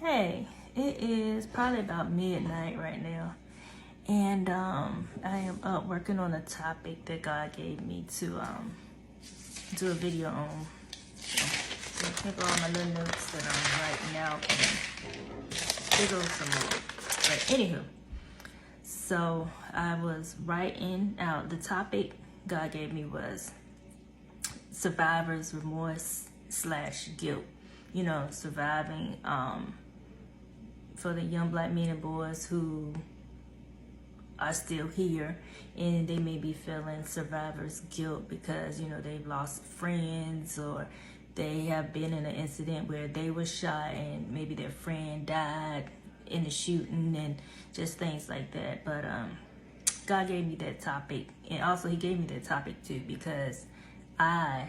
Hey, it is probably about midnight right now, and I am up working on a topic that God gave me to do a video on. So I think all my little notes that I'm writing out and there goes some more. But anywho, so I was writing out the topic God gave me was survivor's remorse / guilt. You know, surviving for the young black men and boys who are still here, and they may be feeling survivor's guilt because, you know, they've lost friends, or they have been in an incident where they were shot and maybe their friend died in the shooting and just things like that. But God gave me that topic, and also he gave me that topic too because I,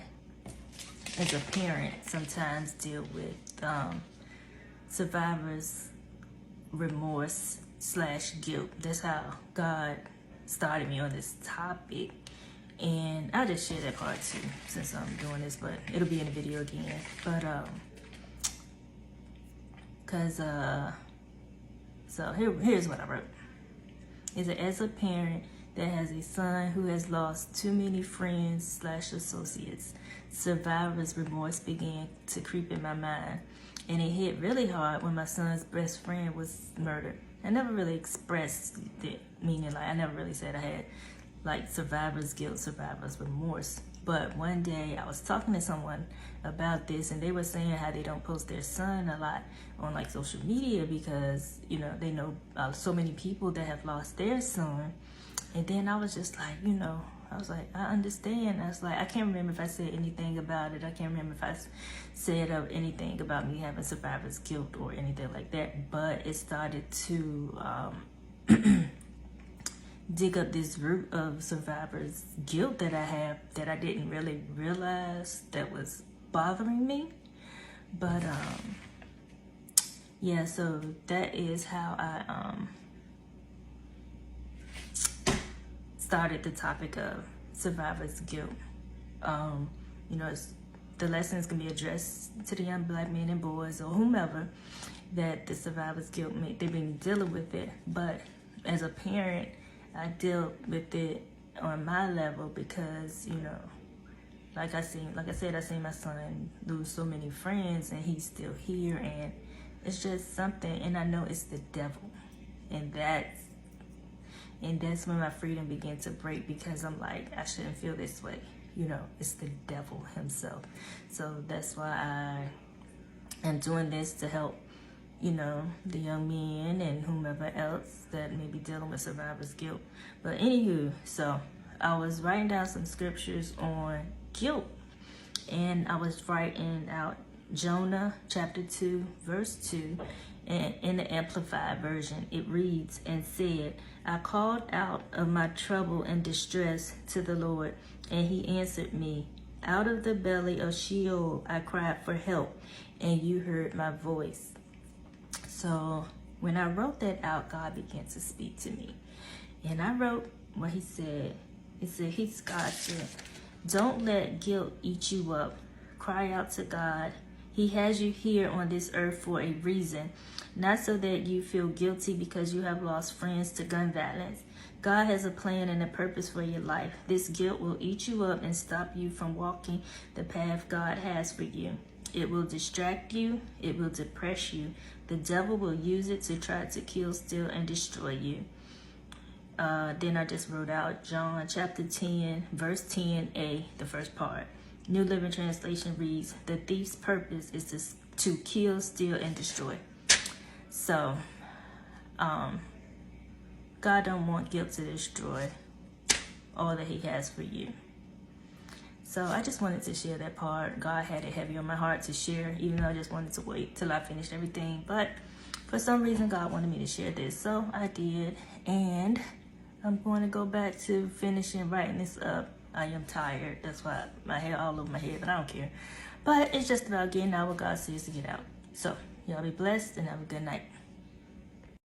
as a parent, sometimes deal with survivor's remorse / guilt. That's how God started me on this topic, and I'll just share that part too since I'm doing this, but it'll be in the video again. But so here's what I wrote. Is that as a parent that has a son who has lost too many friends / associates, survivor's remorse began to creep in my mind. And it hit really hard when my son's best friend was murdered. I never really expressed it, meaning like I never really said I had like survivor's guilt, survivor's remorse. But one day I was talking to someone about this, and they were saying how they don't post their son a lot on like social media because, you know, they know so many people that have lost their son. And then I was just like, you know, I was like, I understand. I was like, I can't remember if I said anything about it. I can't remember if I said anything about me having survivor's guilt or anything like that. But it started to dig up this root of survivor's guilt that I have that I didn't really realize that was bothering me. But yeah, so that is how I started the topic of survivor's guilt. You know, the lessons can be addressed to the young black men and boys or whomever that the survivor's guilt they've been dealing with it. But as a parent, I deal with it on my level because, you know, like I said, I seen my son lose so many friends, and he's still here, and it's just something, and I know it's the devil, and that's when my freedom began to break because I'm like, I shouldn't feel this way. You know, it's the devil himself. So that's why I am doing this to help, you know, the young men and whomever else that may be dealing with survivor's guilt. But anywho, so I was writing down some scriptures on guilt, and I was writing out Jonah chapter 2, verse 2. And in the Amplified version, it reads, and said, I called out of my trouble and distress to the Lord, and he answered me. Out of the belly of Sheol I cried for help, and you heard my voice. So when I wrote that out, God began to speak to me. And I wrote what he said. God said, don't let guilt eat you up. Cry out to God. He has you here on this earth for a reason, not so that you feel guilty because you have lost friends to gun violence. God has a plan and a purpose for your life. This guilt will eat you up and stop you from walking the path God has for you. It will distract you. It will depress you. The devil will use it to try to kill, steal, and destroy you. Then I just wrote out John chapter 10, verse 10a, the first part. New Living Translation reads, the thief's purpose is to kill, steal, and destroy. So, God don't want guilt to destroy all that he has for you. So I just wanted to share that part. God had it heavy on my heart to share, even though I just wanted to wait till I finished everything. But for some reason, God wanted me to share this. So I did. And I'm going to go back to finishing writing this up. I am tired. That's why my hair all over my head, but I don't care. But it's just about getting out what God says to get out. So y'all be blessed and have a good night.